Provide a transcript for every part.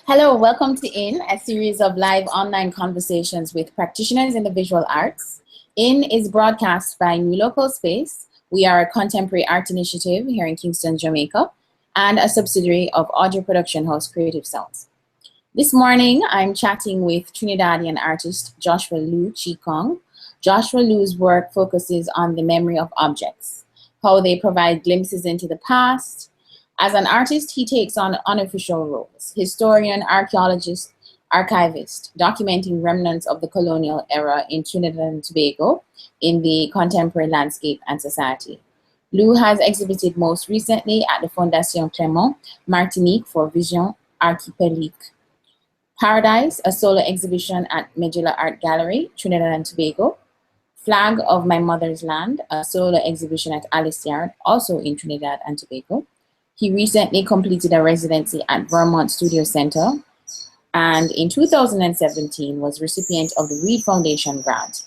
Hello, welcome to In, a series of live online conversations with practitioners in the visual arts. In is broadcast by New Local Space. We are a contemporary art initiative here in Kingston, Jamaica, and a subsidiary of audio production house Creative Sounds. This morning, I'm chatting with Trinidadian artist Joshua Lue Chee Kong. Joshua Lue's work focuses on the memory of objects, how they provide glimpses into the past. As an artist, he takes on unofficial roles: historian, archaeologist, archivist, documenting remnants of the colonial era in Trinidad and Tobago in the contemporary landscape and society. Lue has exhibited most recently at the Fondation Clément, Martinique for Visions Archipéliques. Paradise, a solo exhibition at Medulla Art Gallery, Trinidad and Tobago. Flag of My Mother's Land, a solo exhibition at Alice Yard, also in Trinidad and Tobago. He recently completed a residency at Vermont Studio Center, and in 2017 was recipient of the Reed Foundation grant.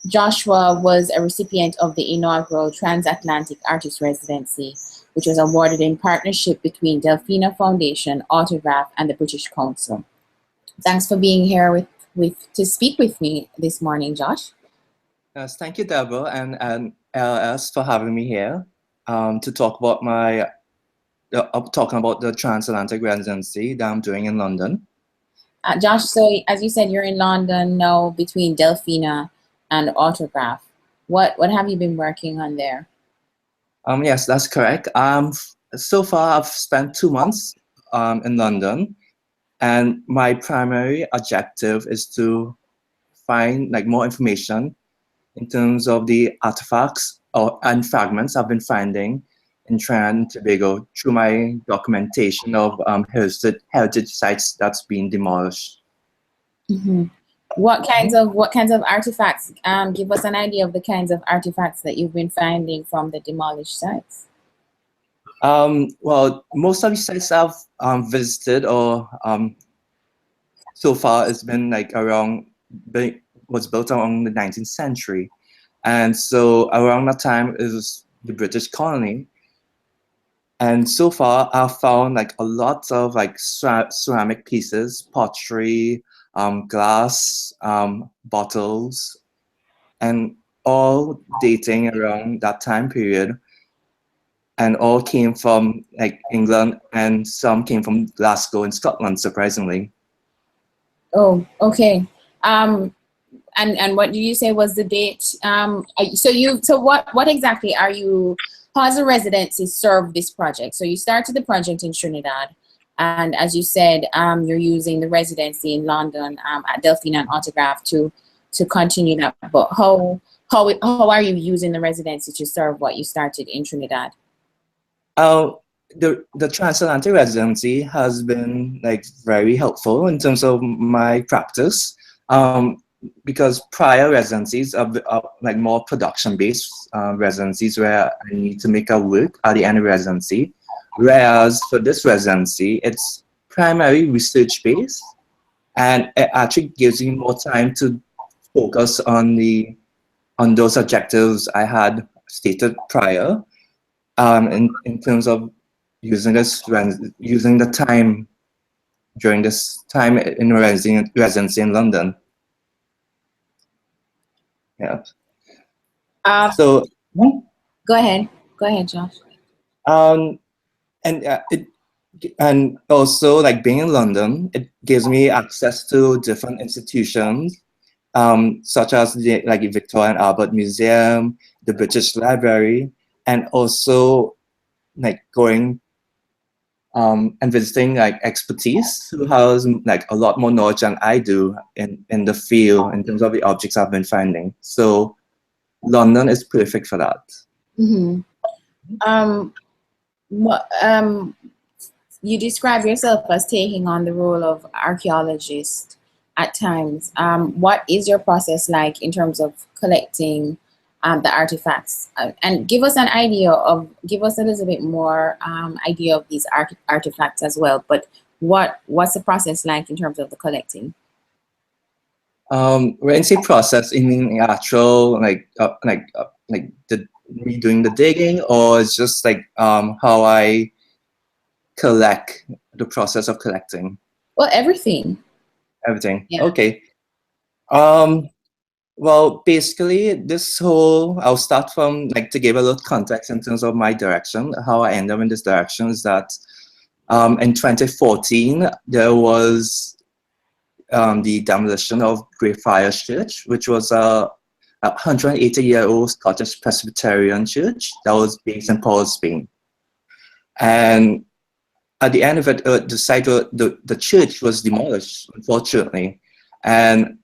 Joshua was a recipient of the inaugural Trans Atlantic Artist Residency, which was awarded in partnership between Dephina Foundation, Autograph, and the British Council. Thanks for being here to speak with me this morning, Josh. Yes, thank you, Deborah, and NLS for having me here to talk about talking about the transatlantic residency that I'm doing in London. Josh, so as you said, you're in London now between Delfino and Autograph. What have you been working on there? Yes, that's correct. So far, I've spent 2 months in London, and my primary objective is to find more information in terms of the artifacts and fragments I've been finding in Trinidad and Tobago through my documentation of heritage sites that's been demolished. Mm-hmm. What kinds of artifacts? Give us an idea of the kinds of artifacts that you've been finding from the demolished sites. Well, most of the sites I've visited or so far has been was built around the 19th century, and so around that time is the British colony. And so far, I've found a lot of ceramic pieces, pottery, glass, bottles, and all dating around that time period. And all came from England, and some came from Glasgow in Scotland, surprisingly. Oh, okay. And what did you say was the date? So what exactly are you? How has the residency served this project? So you started the project in Trinidad, and as you said, you're using the residency in London at Delfino and Autograph to continue that. But how are you using the residency to serve what you started in Trinidad? The transatlantic residency has been very helpful in terms of my practice. Because prior residencies are more production-based residencies where I need to make a work at the end of residency, whereas for this residency, it's primarily research-based, and it actually gives you more time to focus on those objectives I had stated prior, in terms of using the time during this time in residency in London. Yeah. So go ahead, Josh. And also being in London, it gives me access to different institutions, such as the Victoria and Albert Museum, the British Library, and also going and visiting expertise who has a lot more knowledge than I do in the field in terms of the objects I've been finding. So London is perfect for that. Mm-hmm. You describe yourself as taking on the role of archaeologist at times. What is your process like in terms of collecting the artifacts, and give us a little bit more idea of these artifacts as well. But what's the process like in terms of the collecting? When you say process, you mean actual me doing the digging, or it's just how I collect, the process of collecting? Well, everything. Everything. Yeah. Okay. Well, basically, this whole, I'll start from, like, to give a little context in terms of my direction. How I ended up in this direction is that in 2014, there was the demolition of Greyfriars Church, which was a 180-year-old Scottish Presbyterian church that was based in Paul, Spain. And at the end of it, the church was demolished, unfortunately. And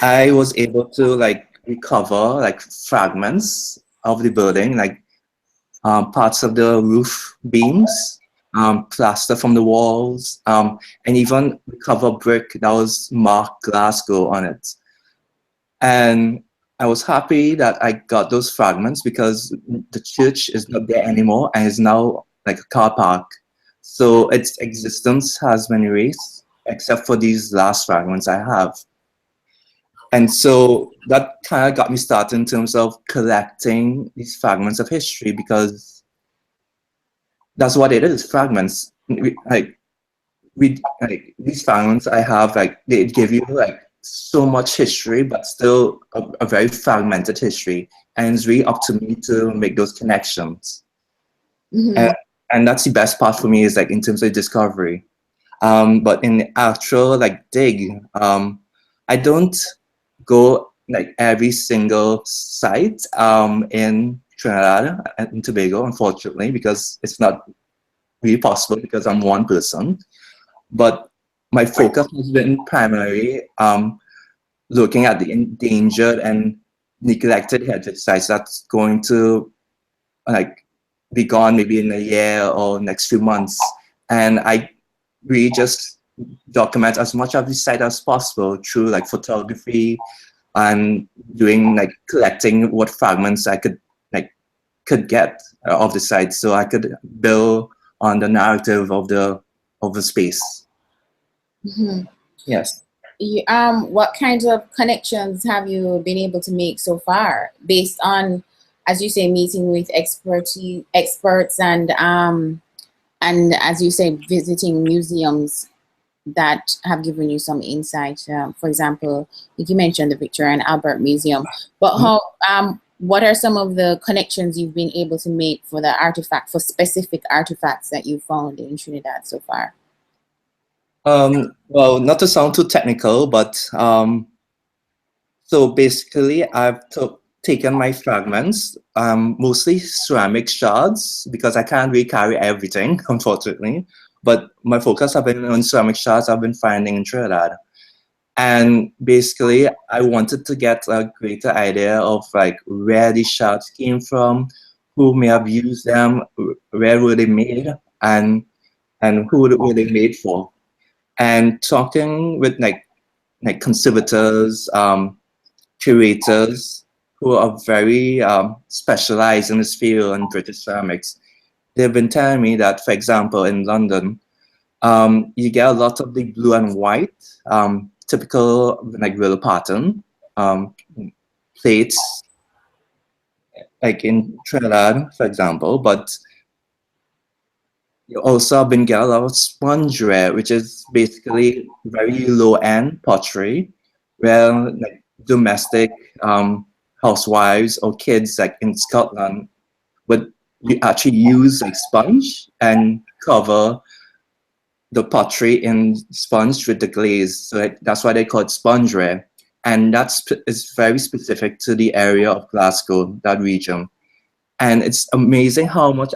I was able to, like, recover, like, fragments of the building, like parts of the roof beams, plaster from the walls, and even recover brick that was marked Glasgow on it. And I was happy that I got those fragments because the church is not there anymore and is now like a car park. So its existence has been erased, except for these last fragments I have. And so that kind of got me started in terms of collecting these fragments of history, because that's what it is, fragments. Like these fragments I have, like, they give you like so much history, but still a very fragmented history. And it's really up to me to make those connections. Mm-hmm. And that's the best part for me, is like in terms of discovery. But in the actual like dig, I don't go like every single site in Trinidad and Tobago, unfortunately, because it's not really possible because I'm one person. But my focus has been primarily looking at the endangered and neglected heritage sites that's going to like be gone maybe in a year or next few months. And I really just document as much of the site as possible through like photography and doing like collecting what fragments I could get of the site, so I could build on the narrative of the space. Mm-hmm. Yes. What kinds of connections have you been able to make so far, based on, as you say, meeting with experts and as you say, visiting museums that have given you some insight? For example, I think you mentioned the Victoria and Albert Museum, but what are some of the connections you've been able to make for specific artifacts that you found in Trinidad so far? Well, not to sound too technical, but so basically I've taken my fragments, mostly ceramic shards, because I can't really carry everything, unfortunately. But my focus have been on ceramic shards I've been finding in Trinidad. And basically, I wanted to get a greater idea of like where these shards came from, who may have used them, where were they made, and who were they made for. And talking with like conservators, curators who are very specialized in this field in British ceramics, they've been telling me that, for example, in London, you get a lot of the blue and white, typical like willow pattern plates, like in Trinidad, for example, but you also have been getting a lot of spongeware, which is basically very low-end pottery, where like domestic housewives or kids like in Scotland would actually use like sponge and cover the pottery in sponge with the glaze. So that's why they call it spongeware. And is very specific to the area of Glasgow, that region. And it's amazing how much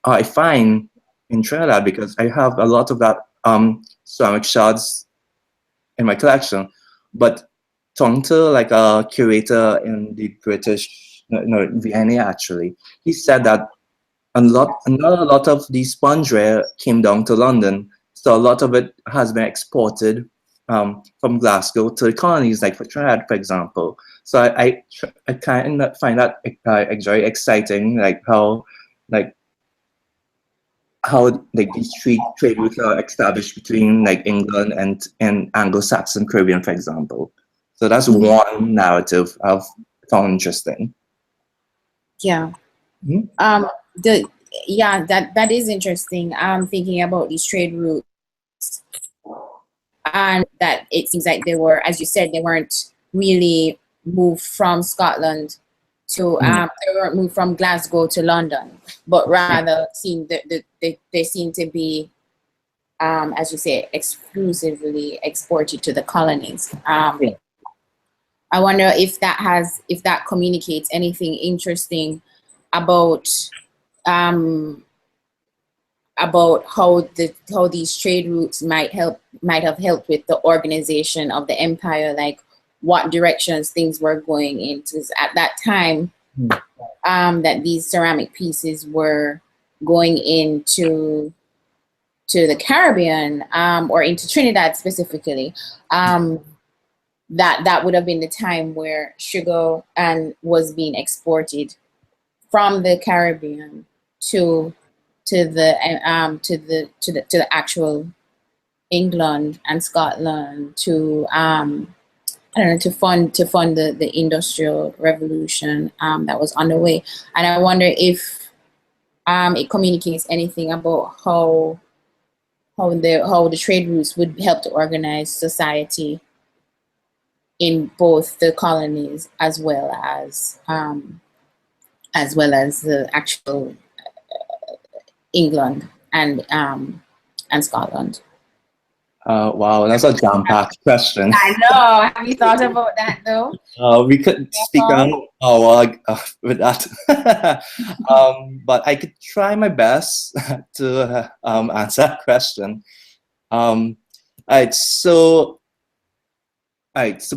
I find in Trinidad, because I have a lot of that ceramic shards in my collection. But talking to like a curator in the British, no, Vienna actually, he said that not a lot of the spongeware came down to London. So a lot of it has been exported from Glasgow to the colonies, like for Trinidad, for example. So I kind of find that very exciting, like how these trade routes are established between like England and Anglo-Saxon Caribbean, for example. So that's one narrative I've found interesting. Yeah. Mm-hmm. That is interesting. Thinking about these trade routes and that it seems like they were, as you said, they weren't really moved from Scotland to they weren't moved from Glasgow to London, but rather they seem to be, as you say, exclusively exported to the colonies. I wonder if that communicates anything interesting about how these trade routes might have helped with the organization of the empire, like what directions things were going in. Because at that time, that these ceramic pieces were going into the Caribbean, or into Trinidad specifically, that would have been the time where sugar was being exported from the Caribbean to the actual England and Scotland to to fund the industrial revolution that was underway. And I wonder if it communicates anything about how the trade routes would help to organize society in both the colonies as well as the actual England and Scotland. Wow, that's a jam-packed question. I know. Have you thought about that though? We could speak on with that, but I could try my best to answer that question. So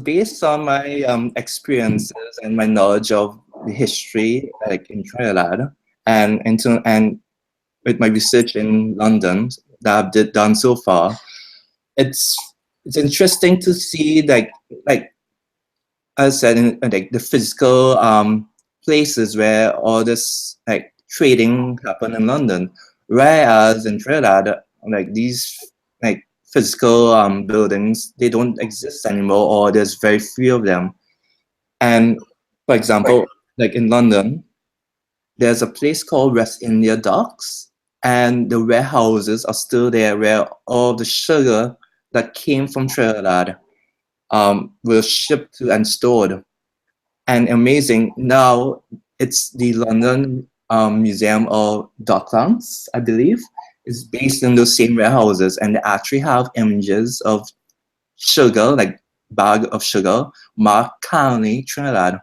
based on my experiences and my knowledge of the history, like in Trinidad, and with my research in London that I've done so far, it's interesting to see like I said, in like the physical places where all this like trading happened in London, whereas in Trinidad, like these like physical buildings, they don't exist anymore, or there's very few of them. And for example, like in London, there's a place called West India Docks, and the warehouses are still there where all the sugar that came from Trinidad were shipped to and stored. And amazing, now it's the London Museum of Docklands, I believe, is based in those same warehouses, and they actually have images of sugar, like bag of sugar, marked Colony, Trinidad,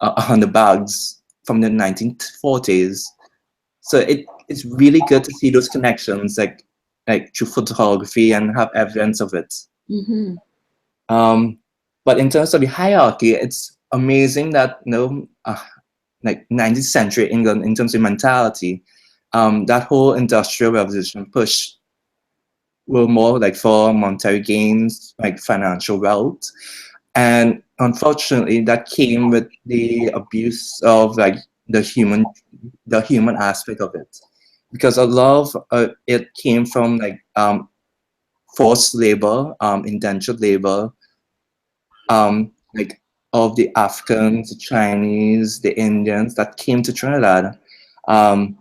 on the bags from the 1940s. So it's really good to see those connections, like through photography, and have evidence of it. But in terms of the hierarchy, it's amazing that like 19th century England, in terms of mentality, that whole industrial revolution push were more like for monetary gains, like financial wealth, and unfortunately, that came with the abuse of like the human aspect of it, because a lot of it came from like forced labor, indentured labor, like of the Africans, the Chinese, the Indians that came to Trinidad, and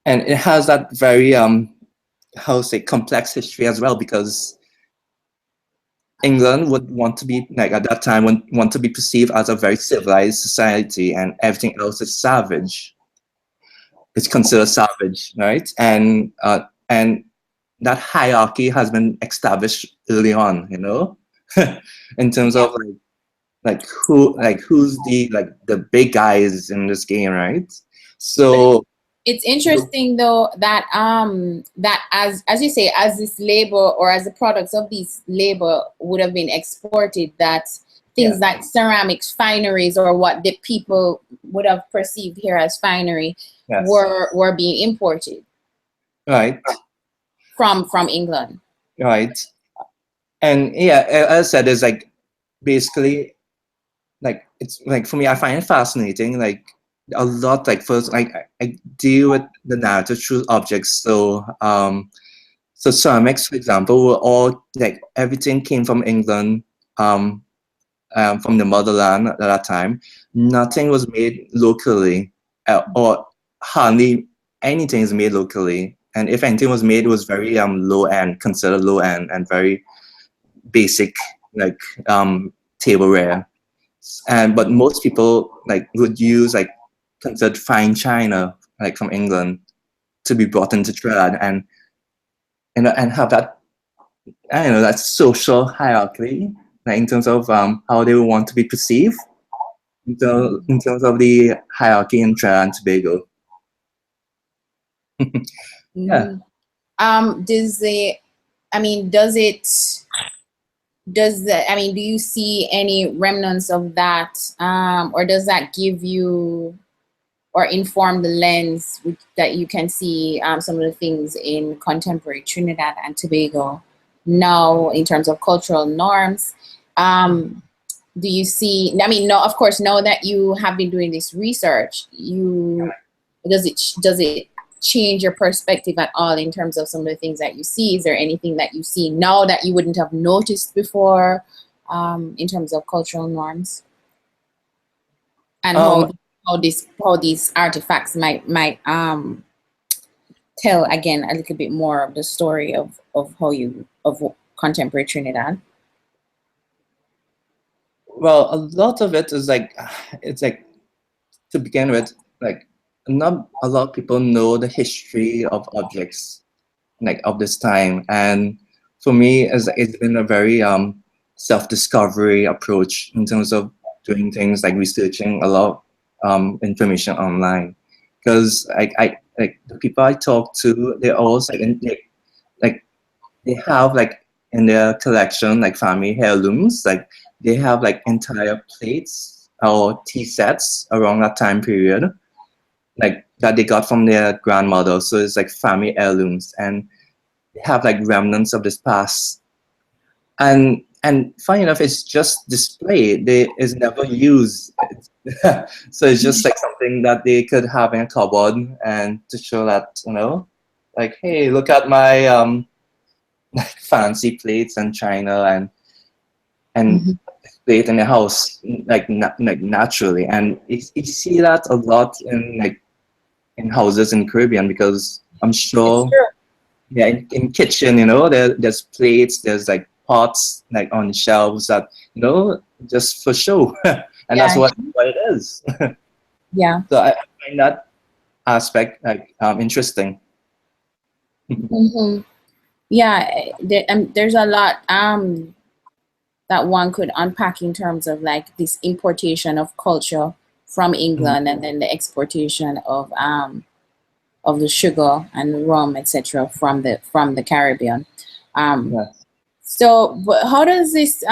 it has that very complex history as well, because England would want to be, like at that time, want to be perceived as a very civilized society, and everything else is savage. It's considered savage, right? And that hierarchy has been established early on, in terms of who's the big guys in this game, right? So it's interesting though that that as you say, as this labor or as the products of this labor would have been exported, that things like ceramics, fineries, or what the people would have perceived here as finery were being imported, right, from England, right. And as I said, it's like basically like, it's like, for me, I find it fascinating, like a lot, like first, like I deal with the narrative through objects. So so ceramics, for example, were all like, everything came from England, from the motherland at that time. Nothing was made locally, or hardly anything is made locally and if anything was made, it was very low end, considered low end, and very basic, like tableware. And but most people like would use like considered fine china, like from England, to be brought into Trinidad, and have that, I don't know, that social hierarchy, like in terms of how they would want to be perceived, in terms of the hierarchy in Trinidad and Tobago. Yeah. Do you see any remnants of that, or does that give you or inform the lens that you can see some of the things in contemporary Trinidad and Tobago now in terms of cultural norms? Do you see, no, of course, now that you have been doing this research, does it change your perspective at all in terms of some of the things that you see? Is there anything that you see now that you wouldn't have noticed before in terms of cultural norms? And how these artifacts might tell again a little bit more of the story of contemporary Trinidad? Well, a lot of it is like, it's like, to begin with, like, not a lot of people know the history of objects like of this time, and for me, it's been a very self-discovery approach in terms of doing things like researching a lot of information online, because I like the people I talk to, they're always like they have like in their collection like family heirlooms, like they have like entire plates or tea sets around that time period, like that they got from their grandmother. So it's like family heirlooms, and they have like remnants of this past. And funny enough, it's just displayed. It's never used. So it's just like something that they could have in a cupboard and to show that, you know, like, hey, look at my like fancy plates and china and plate in the house, like naturally. And you see that a lot in houses in Caribbean, because I'm sure, yeah, in kitchen, you know, there's plates, there's like pots like on shelves that, you know, just for show. And that's what it is. Yeah. So I find that aspect like interesting. Yeah, there's a lot that one could unpack in terms of like this importation of culture from England, and then the exportation of the sugar and rum, etc., from the Caribbean. So, but how does this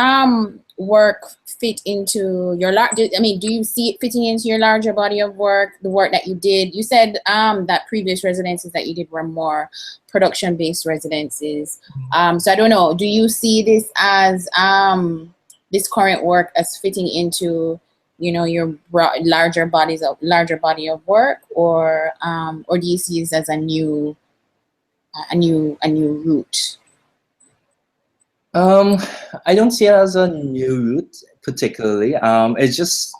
work fit into your do you see it fitting into your larger body of work, the work that you did? You said that previous residencies that you did were more production-based residencies. So I don't know, do you see this as this current work as fitting into, you know, your larger body of work, or do you see this as a new route? I don't see it as a new route particularly. It's just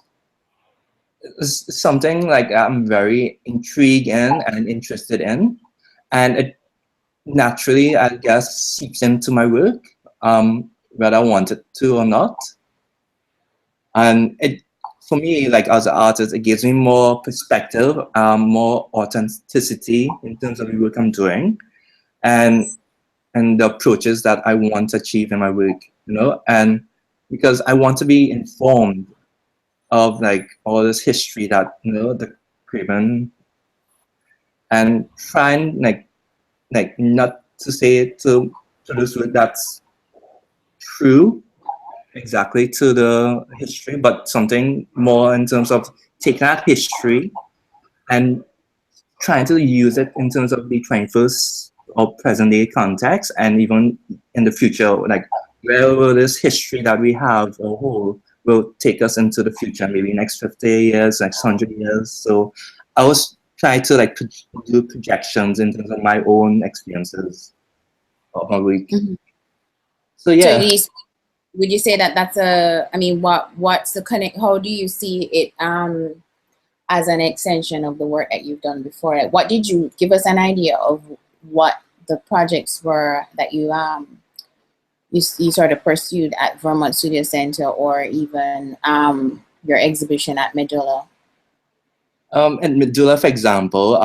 something like I'm very intrigued in and interested in, and it naturally, I guess, seeps into my work, whether I want it to or not. And it, for me, like as an artist, it gives me more perspective, more authenticity in terms of the work I'm doing, and the approaches that I want to achieve in my work, you know, and because I want to be informed of like all this history that, you know, the Caribbean, and try and like not to say to produce work that's true exactly to the history, but something more in terms of taking that history and trying to use it in terms of the 21st or present day context, and even in the future, like where will this history that we have or whole will take us into the future, maybe next 50 years, next 100 years. So I was trying to like do projections in terms of my own experiences of my week. So yeah. So would you say that that's what's the connect? How do you see it as an extension of the work that you've done before? Like, what did you give us an idea of what the projects were that you sort of pursued at Vermont Studio Center, or even your exhibition at Medulla? At Medulla, for example,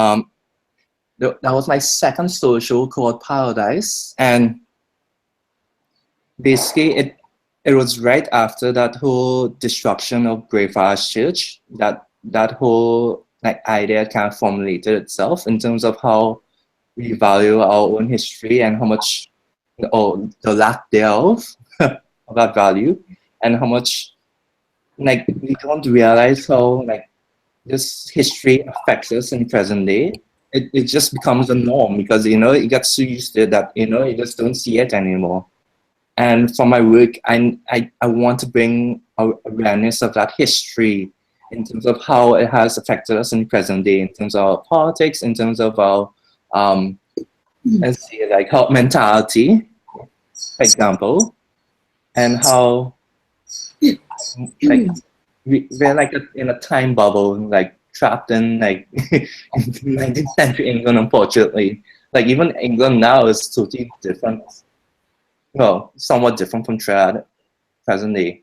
that was my second social called Paradise, and basically it was right after that whole destruction of Greyfriars Church that whole like idea kind of formulated itself in terms of how we value our own history and how much, or the lack thereof of that value, and how much like we don't realize how like this history affects us in present day. It just becomes a norm because it gets so used to it that you just don't see it anymore. And for my work, I want to bring awareness of that history in terms of how it has affected us in present day, in terms of our politics, in terms of our let's see, like how mentality, for example, and how like we're like in a time bubble, like trapped in like 19th century England, unfortunately. Like even England now is totally different. Well, somewhat different from Trinidad present day.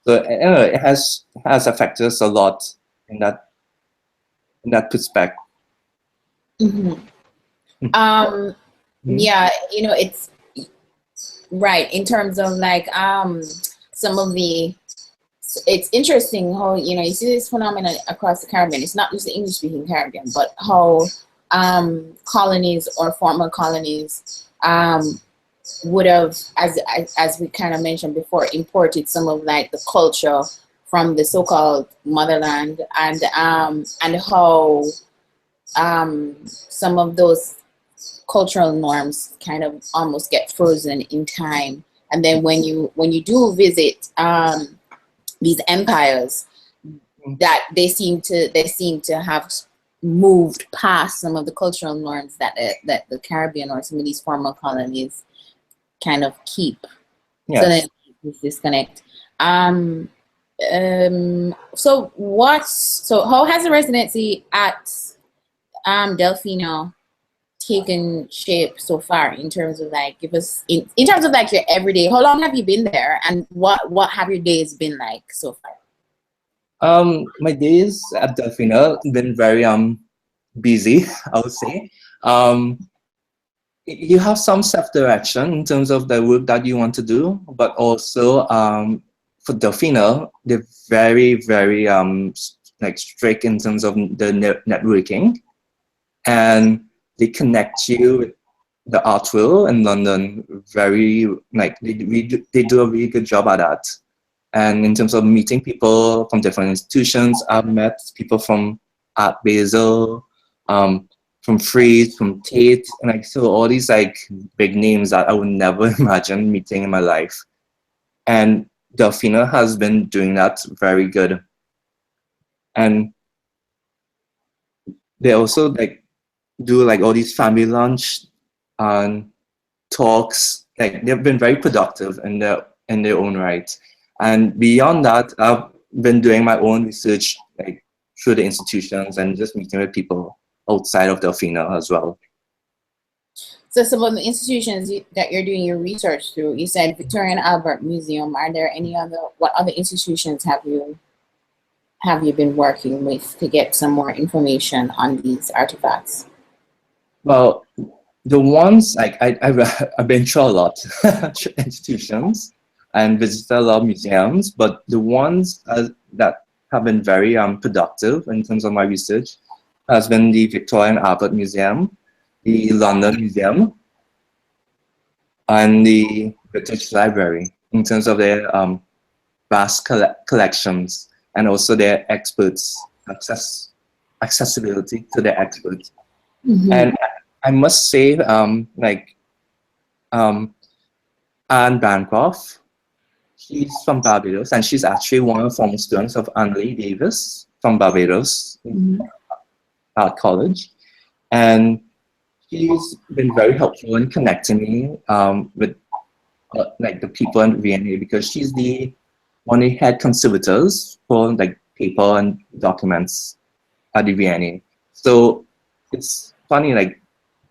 So it has affected us a lot in that perspective. Yeah, it's right in terms of like some of the. It's interesting how you see this phenomenon across the Caribbean. It's not just the English-speaking Caribbean, but how colonies or former colonies would have, as we kind of mentioned before, imported some of like the culture from the so-called motherland, and how some of those cultural norms kind of almost get frozen in time. And then when you do visit these empires, that they seem to have moved past some of the cultural norms that the Caribbean or some of these former colonies kind of keep. Yes. So then this disconnect. So how has the residency at Delfino taken shape so far in terms of like, give us in terms of like your everyday, how long have you been there, and what have your days been like so far? My days at Delfino have been very busy, I would say. You have some self-direction in terms of the work that you want to do, but also for Delfino, they're very, very like strict in terms of the networking, and they connect you with the art world in London. Very like they do a really good job at that. And in terms of meeting people from different institutions, I've met people from Art Basel, from Frieze, from Tate, and like so all these like big names that I would never imagine meeting in my life. And Delfino has been doing that very good. And they also like do like all these family lunch and talks. Like they've been very productive in their own right. And beyond that, I've been doing my own research like through the institutions and just meeting with people outside of Delfino as well. So some of the institutions that you're doing your research through, you said Victoria and Albert Museum. Are there what other institutions have you been working with to get some more information on these artifacts? Well, the ones like I've been through a lot institutions and visited a lot of museums, but the ones that have been very productive in terms of my research has been the Victoria and Albert Museum, the London Museum, and the British Library in terms of their vast collections and also their experts, accessibility to their experts. And I must say, Anne Bancroft, she's from Barbados, and she's actually one of the former students of Annalie Davis from Barbados Art College. And she's been very helpful in connecting me with like the people in V&A, because she's one of the head conservators for like paper and documents at the V&A. So it's funny, like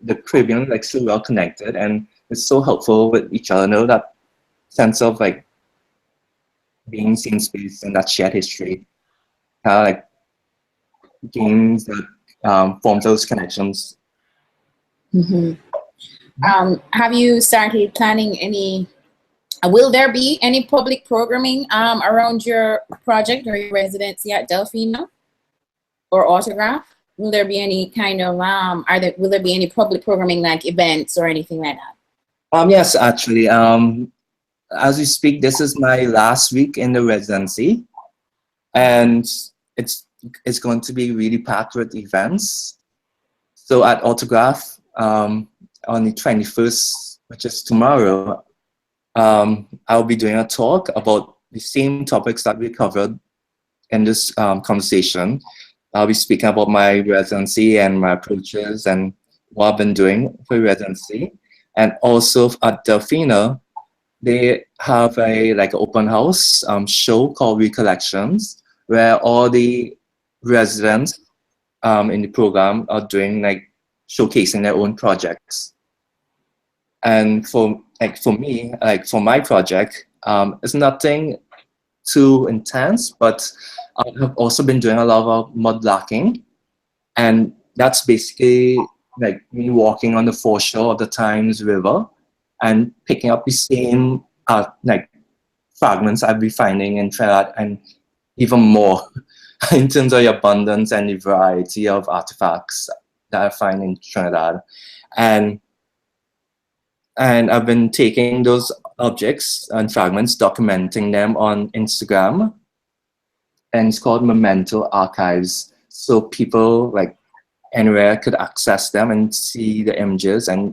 the Caribbean like so well connected, and it's so helpful with each other. Know that sense of like being seen space and that shared history, like games that form those connections. Have you started planning any? Will there be any public programming around your project or your residency at Delfino or Autograph? Will there be any kind of will there be any public programming like events or anything like that? Yes, actually. As we speak, this is my last week in the residency, and it's going to be really packed with events. So at Autograph, on the 21st, which is tomorrow, I'll be doing a talk about the same topics that we covered in this conversation. I'll be speaking about my residency and my approaches and what I've been doing for residency. And also at Delfino, they have a like open house show called Recollections, where all the residents in the program are doing like showcasing their own projects. And for me, like for my project, it's nothing too intense, but I have also been doing a lot of mud blocking, and that's basically like me walking on the foreshore of the Thames River and picking up the same like fragments I've been finding in Trinidad, and even more in terms of the abundance and the variety of artifacts that I find in Trinidad. And I've been taking those objects and fragments, documenting them on Instagram, and it's called Memento Archives. So people like anywhere could access them and see the images and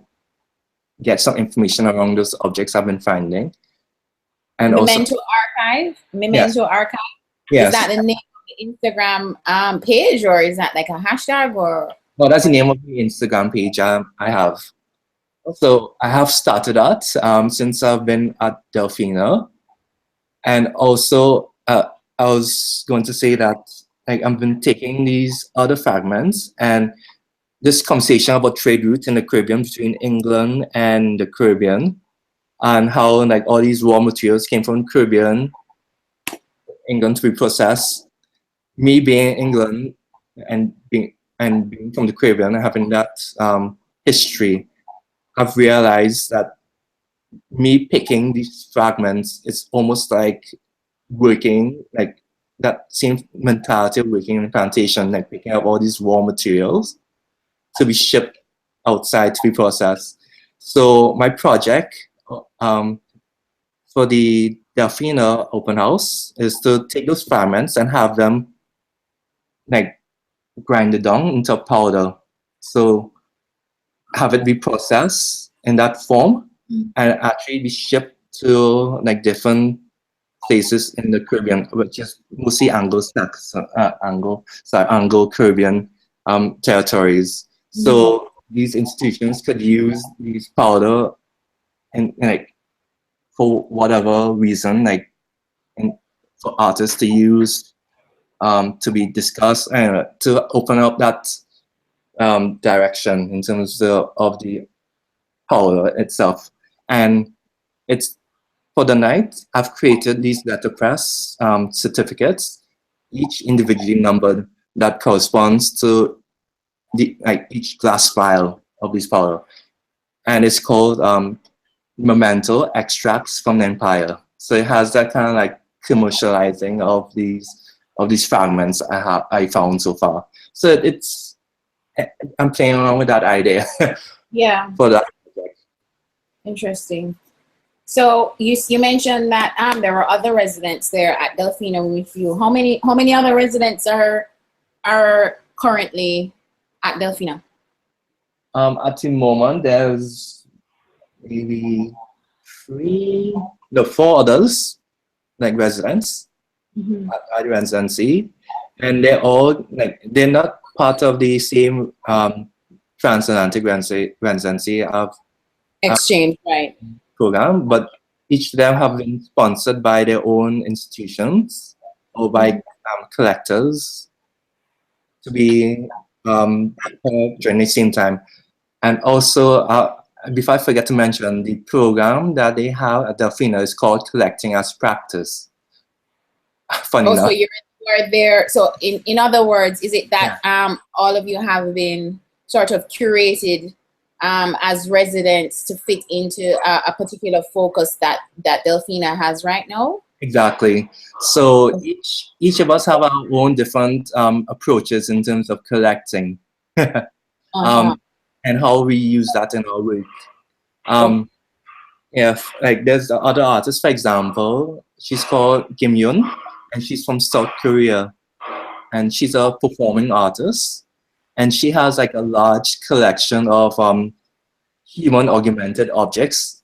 get some information around those objects I've been finding. And Memento also, Archive? Memento yes. Archive? Yes. Is that the name of the Instagram page, or is that like a hashtag, or? Well, that's the name of the Instagram page I have. So I have started that since I've been at Delfino. And also, I was going to say that like I've been taking these other fragments and this conversation about trade routes in the Caribbean between England and the Caribbean, and how like all these raw materials came from the Caribbean, England to be processed. Me being England and being from the Caribbean and having that history, I've realized that me picking these fragments is almost like working, like that same mentality of working in a plantation, like picking up all these raw materials to be shipped outside to be processed. So my project for the Delfino open house is to take those fragments and have them like grind it down into powder. So have it be processed in that form and actually be shipped to like different places in the Caribbean, which is mostly Anglo-Caribbean territories. So these institutions could use these powder and like for whatever reason, like for artists to use to be discussed and to open up that direction in terms of the powder itself. And it's for the night, I've created these letterpress certificates, each individually numbered, that corresponds to the like each glass vial of this powder, and it's called Memento Extracts from the Empire. So it has that kind of like commercializing of these fragments I found so far. So I'm playing around with that idea. Yeah. For that project. Interesting. So you mentioned that there were other residents there at Delfino with you. How many other residents are currently at Delfino? At the moment, there's maybe 4 others, like residents at the residency, and they're all like they're not part of the same Trans Atlantic Residency of exchange, right? Program, but each of them have been sponsored by their own institutions or by collectors to be during the same time. And also, before I forget to mention, the program that they have at Delfino is called Collecting as Practice. Funny enough. So you're there. So in other words, is it that all of you have been sort of curated as residents to fit into a particular focus that Delfina has right now? Exactly. So each of us have our own different approaches in terms of collecting, and how we use that in our work. Yeah, like there's the other artist, for example, she's called Kim Yoon, and she's from South Korea, and she's a performing artist, and she has like a large collection of human augmented objects,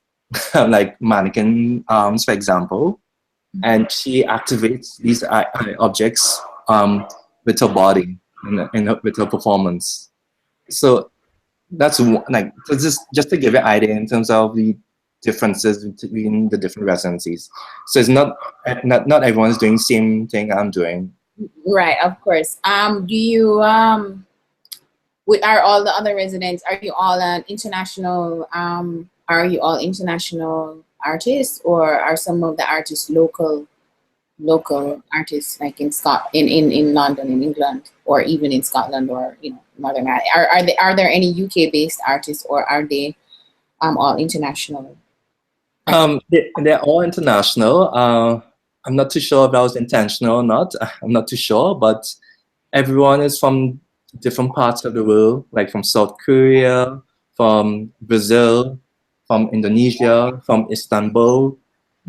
like mannequin arms, for example, and she activates these objects with her body with her performance. So that's like, so just to give you an idea in terms of the differences between the different residencies. So it's not everyone's doing the same thing I'm doing. Right, of course. Do you are all the other residents, are you all an international artists, or are some of the artists local artists, like in in London, in England, or even in Scotland, or Northern Ireland? Are there any UK based artists, or are they all international? They're all international. I'm not too sure if that was intentional or not. I'm not too sure, but everyone is from different parts of the world, like from South Korea, from Brazil, from Indonesia, from Istanbul,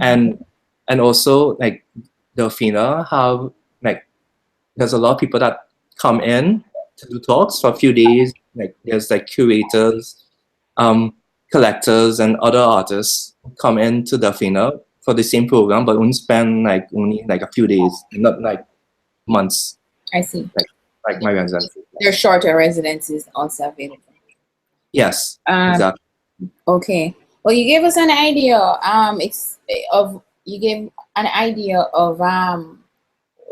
and also like Delfina have like, there's a lot of people that come in to do talks for a few days. Like there's like curators, collectors, and other artists come into Delfina for the same program, but only spend only a few days, not like months. I see. Like my residency. There's shorter residencies also available. Yes, exactly. Okay. Well, you gave us an idea. You gave an idea of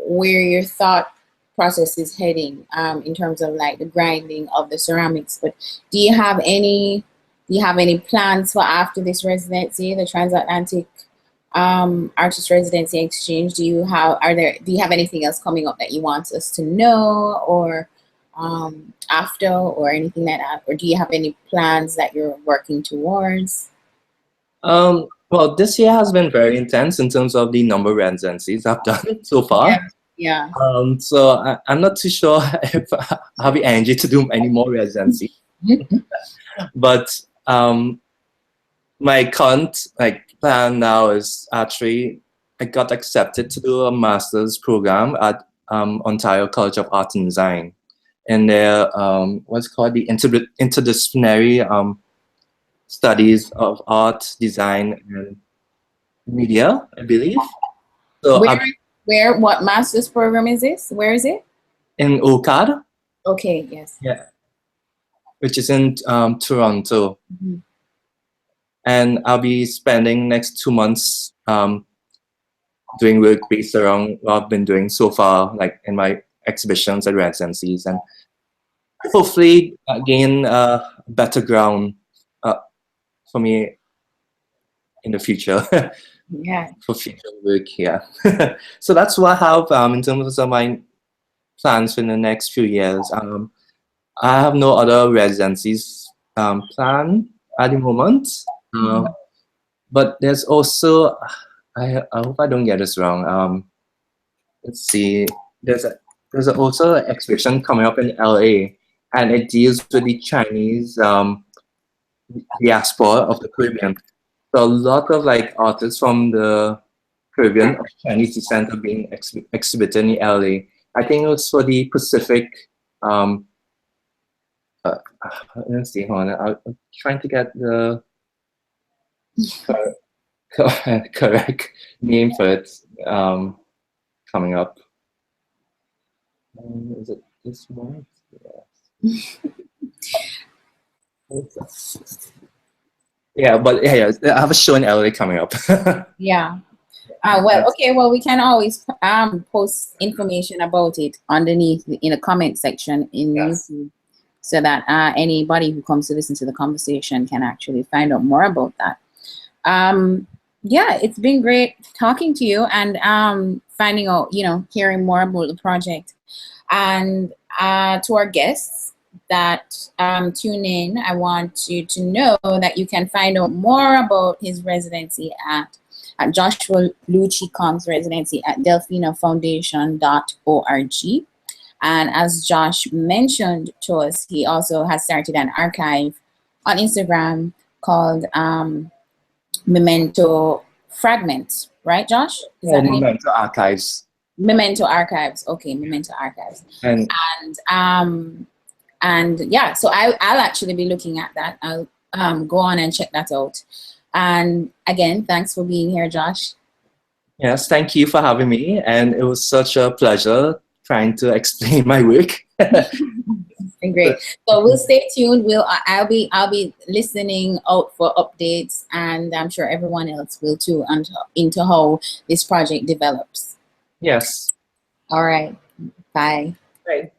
where your thought process is heading in terms of like the grinding of the ceramics. But do you have any plans for after this residency, the Transatlantic Artist Residency Exchange? Do you have anything else coming up that you want us to know, or after, or anything like that? Or do you have any plans that you're working towards? Well, this year has been very intense in terms of the number of residencies I've done so far. Yeah. So I'm not too sure if I have the energy to do any more residencies. But my current plan now is actually I got accepted to do a master's program at Ontario College of Art and Design, and their what's called the interdisciplinary studies of art, design, and media, I believe. So what master's program is this? Where is it? In OCAD. Okay. Yes. Yeah. Which is in Toronto. And I'll be spending next 2 months doing work based around what I've been doing so far, like in my exhibitions and residencies, and hopefully gain a better ground for me in the future. Yeah. For future work here. So that's what I have in terms of my plans for the next few years. I have no other residencies planned at the moment. But there's also, I hope I don't get this wrong. Let's see. There's also an exhibition coming up in LA, and it deals with the Chinese diaspora of the Caribbean. So a lot of artists from the Caribbean of Chinese descent are being exhibited in LA. I think it was for the Pacific. Let's see. Hold on. I'm trying to get the correct name for it coming up. Is it this one? Yes. Yeah, but yeah, I have a show in LA coming up. Yeah. Well, okay. Well, we can always post information about it underneath in the comment section in YouTube. so that anybody who comes to listen to the conversation can actually find out more about that. Yeah, it's been great talking to you and finding out, hearing more about the project. And to our guests that tune in, I want you to know that you can find out more about his residency at Joshua Lue Chee Kong's residency at delfinofoundation.org. And as Josh mentioned to us, he also has started an archive on Instagram called Memento Fragments, right, Josh? Is that Memento Archives. Memento Archives. Okay, Memento Archives. And yeah, so I'll actually be looking at that. I'll go on and check that out. And again, thanks for being here, Josh. Yes, thank you for having me, and it was such a pleasure trying to explain my work. Great. So we'll stay tuned. I'll be listening out for updates, and I'm sure everyone else will too, into how this project develops. Yes. All right. Bye. Bye.